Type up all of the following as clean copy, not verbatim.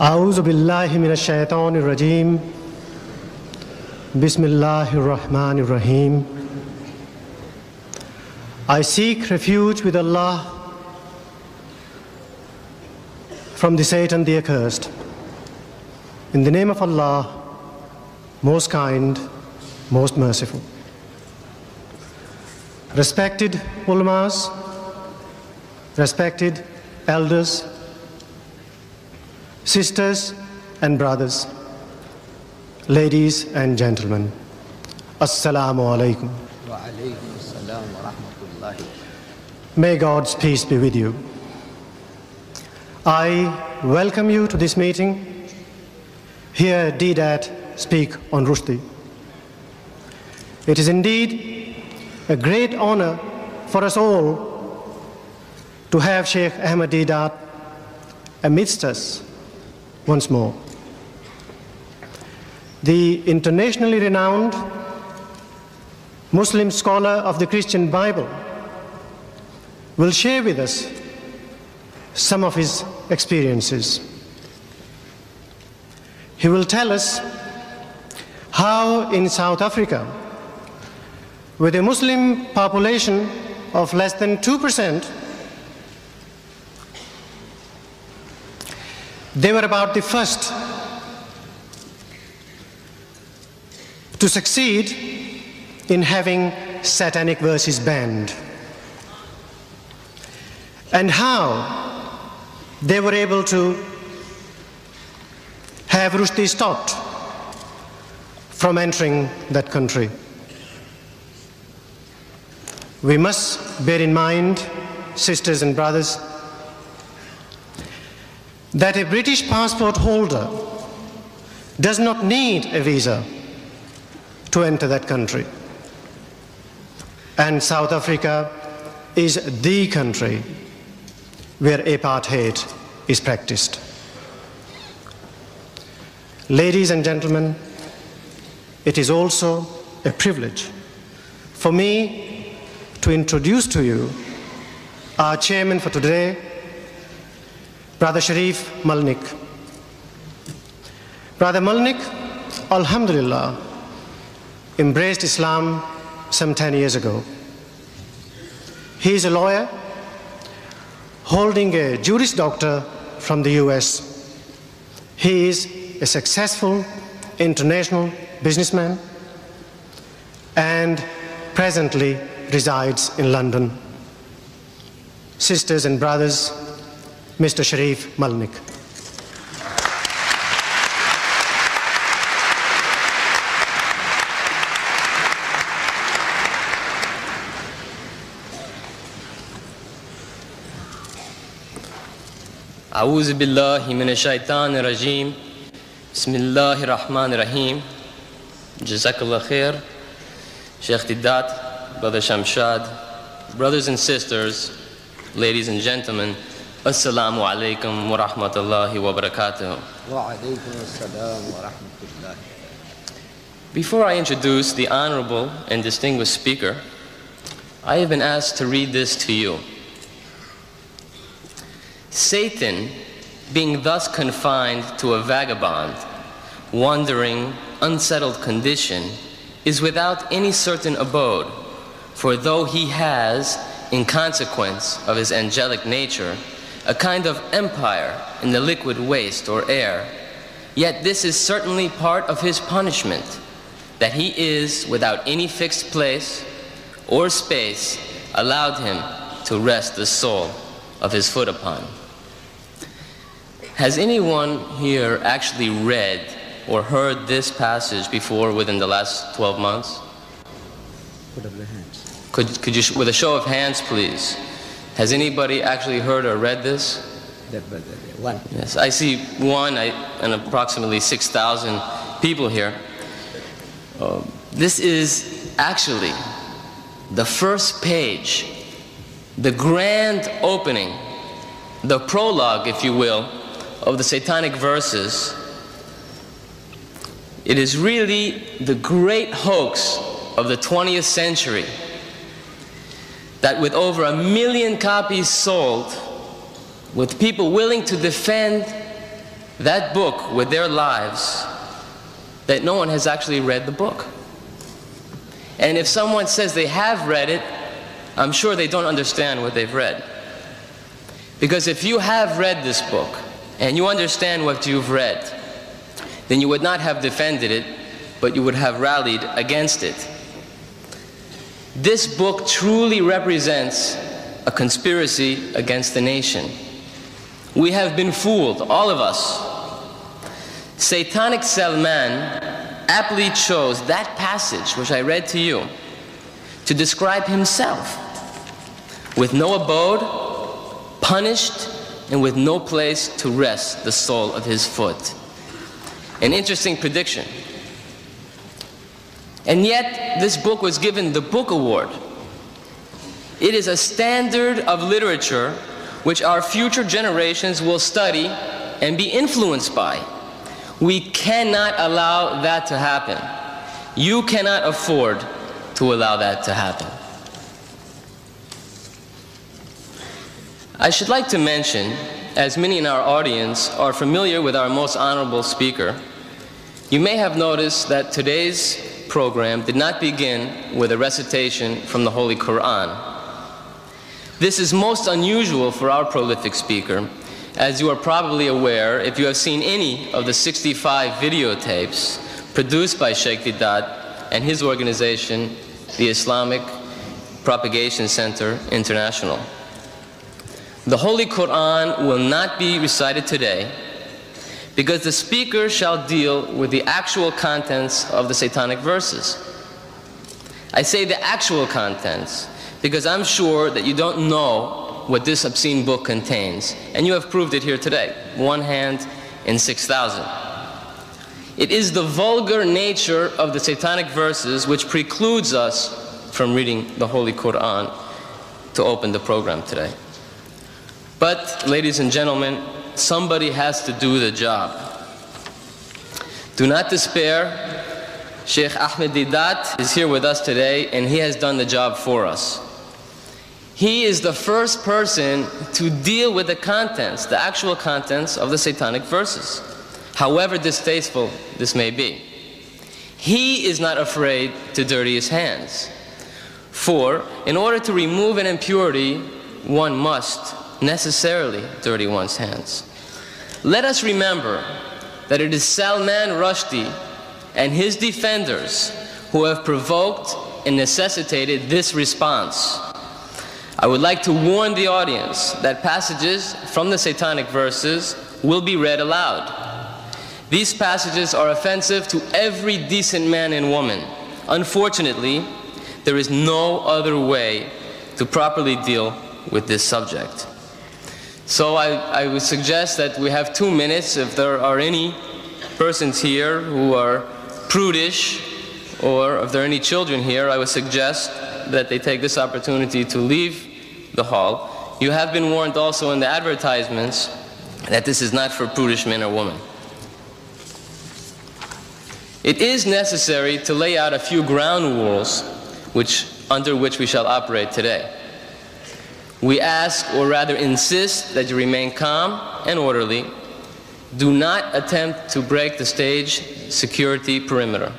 أعوذ بالله من الشيطان الرجيم بسم الله الرحمن الرحيم. I seek refuge with Allah from the Satan the accursed. In the name of Allah, most kind, most merciful. Respected ulamas, respected elders, sisters and brothers, ladies and gentlemen, Assalamu alaikum. Wa alaikum assalam wa rahmatullahi. May God's peace be with you. I welcome you to this meeting. Hear Deedat speak on Rishdi. It is indeed a great honor for us all to have Sheikh Ahmad Deedat amidst us once more. The internationally renowned Muslim scholar of the Christian Bible will share with us some of his experiences. He will tell us how in South Africa, with a Muslim population of less than 2%, they were about the first to succeed in having satanic verses banned, and how they were able to have Rishdi stopped from entering that country. We must bear in mind, sisters and brothers, that a British passport holder does not need a visa to enter that country. And South Africa is the country where apartheid is practiced. Ladies and gentlemen, it is also a privilege for me to introduce to you our chairman for today, Brother Sharif Malnik. Brother Malnik, alhamdulillah, embraced Islam some 10 years ago. He is a lawyer holding a Juris Doctor from the US. He is a successful international businessman and presently resides in London. Sisters and brothers, Mr. Sharif Malnik. أعوذ بالله من الشيطان الرجيم بسم الله الرحمن الرحيم. Jazakallah khair. Sheikh Deidat, Brother Shamshad, brothers and sisters, ladies and gentlemen, Assalamu alaikum wa rahmatullahi wa barakatuh. Wa alaikum assalam wa rahmatullahi. Before I introduce the honorable and distinguished speaker, I have been asked to read this to you. Satan, being thus confined to a vagabond, wandering, unsettled condition, is without any certain abode, for though he has, in consequence of his angelic nature, a kind of empire in the liquid waste or air, yet this is certainly part of his punishment, that he is without any fixed place or space allowed him to rest the sole of his foot upon. Has anyone here actually read or heard this passage before within the last 12 months? Put up your hands. Could you, with a show of hands, please, has anybody actually heard or read this? One. Yes, I see one and approximately 6,000 people here. This is actually the first page, the grand opening, the prologue, if you will, of the satanic verses. It is really the great hoax of the 20th century that with over 1 million copies sold, with people willing to defend that book with their lives that no one has actually read the book. And if someone says they have read it, I'm sure they don't understand what they've read. Because if you have read this book and you understand what you've read, then you would not have defended it, but you would have rallied against it. This book truly represents a conspiracy against the nation. We have been fooled, all of us. Satanic Salman aptly chose that passage, which I read to you, to describe himself with no abode, punished, and with no place to rest the sole of his foot. An interesting prediction. And yet, this book was given the Book Award. It is a standard of literature which our future generations will study and be influenced by. We cannot allow that to happen. You cannot afford to allow that to happen. I should like to mention, as many in our audience are familiar with our most honorable speaker, you may have noticed that today's program did not begin with a recitation from the Holy Quran. This is most unusual for our prolific speaker, as you are probably aware if you have seen any of the 65 videotapes produced by Sheikh Deidat and his organization, the Islamic Propagation Center International. The Holy Quran will not be recited today because the speaker shall deal with the actual contents of the satanic verses. I say the actual contents because I'm sure that you don't know what this obscene book contains, and you have proved it here today, one hand in 6,000. It is the vulgar nature of the satanic verses which precludes us from reading the Holy Quran to open the program today. But, ladies and gentlemen, somebody has to do the job. Do not despair. Sheikh Ahmed Deidat is here with us today, and he has done the job for us. He is the first person to deal with the contents, the actual contents of the satanic verses, however distasteful this may be. He is not afraid to dirty his hands. For, in order to remove an impurity, one must necessarily dirty one's hands. Let us remember that it is Salman Rushdie and his defenders who have provoked and necessitated this response. I would like to warn the audience that passages from the satanic verses will be read aloud. These passages are offensive to every decent man and woman. Unfortunately, there is no other way to properly deal with this subject. So I would suggest that we have 2 minutes. If there are any persons here who are prudish, or if there are any children here, I would suggest that they take this opportunity to leave the hall. You have been warned also in the advertisements that this is not for prudish men or women. It is necessary to lay out a few ground rules under which we shall operate today. We ask, or rather insist, that you remain calm and orderly. Do not attempt to break the stage security perimeter.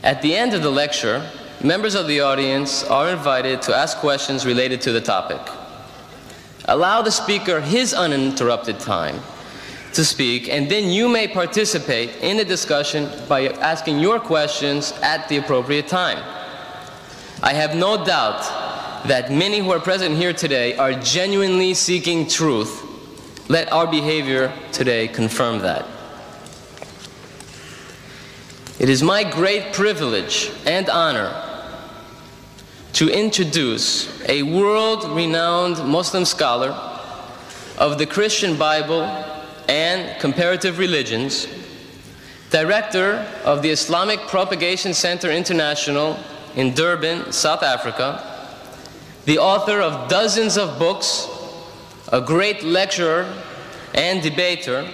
At the end of the lecture, members of the audience are invited to ask questions related to the topic. Allow the speaker his uninterrupted time to speak, and then you may participate in the discussion by asking your questions at the appropriate time. I have no doubt that many who are present here today are genuinely seeking truth. Let our behavior today confirm that. It is my great privilege and honor to introduce a world-renowned Muslim scholar of the Christian Bible and comparative religions, director of the Islamic Propagation Center International in Durban, South Africa, the author of dozens of books, a great lecturer and debater,